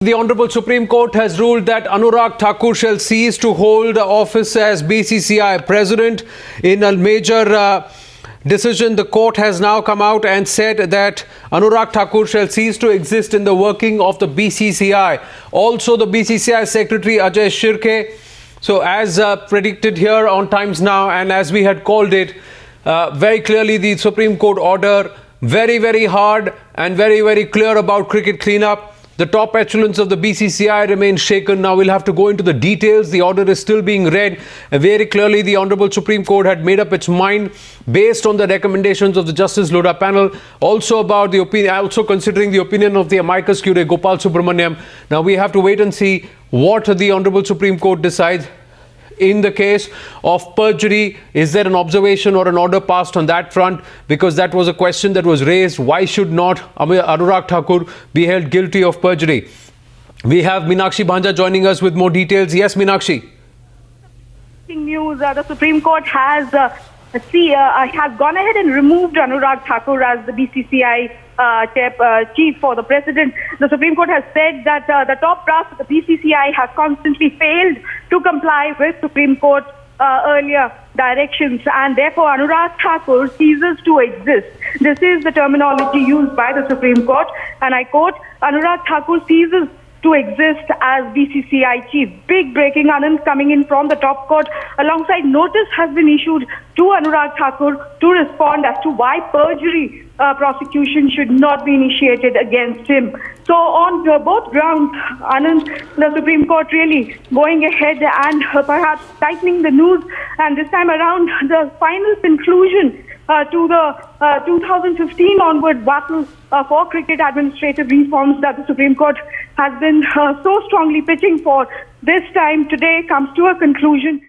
The Honorable Supreme Court has ruled that Anurag Thakur shall cease to hold office as BCCI President. In a major decision, the court has now come out and said that Anurag Thakur shall cease to exist in the working of the BCCI. Also, the BCCI Secretary Ajay Shirke. So, as predicted here on Times Now and as we had called it, very clearly the Supreme Court order very hard and very clear about cricket cleanup. The top echelons of the BCCI remain shaken. Now we'll have to go into the details. The order is still being read. Very clearly, the Honorable Supreme Court had made up its mind based on the recommendations of the Justice Lodha panel. Also about the opinion, also considering the opinion of the amicus curiae Gopal Subramaniam. Now we have to wait and see what the Honorable Supreme Court decides. In the case of perjury, is there an observation or an order passed on that front? Because that was a question that was raised. Why should not Anurag Thakur be held guilty of perjury? We have Meenakshi Bhanja joining us with more details. Yes, Meenakshi. News: the Supreme Court has gone ahead and removed Anurag Thakur as the BCCI chief for the president. The Supreme Court has said that the top brass of the BCCI has constantly failed to comply with Supreme Court earlier directions, and therefore Anurag Thakur ceases to exist. This is the terminology used by the Supreme Court, and I quote, Anurag Thakur ceases to exist as BCCI chief. Big breaking, Anand, coming in from the top court. Alongside, notice has been issued to Anurag Thakur to respond as to why perjury prosecution should not be initiated against him. So on both grounds, Anand, the Supreme Court really going ahead and perhaps tightening the noose, and this time around the final conclusion to the 2015 onward battle for cricket administrative reforms that the Supreme Court has been so strongly pitching for, this time today comes to a conclusion.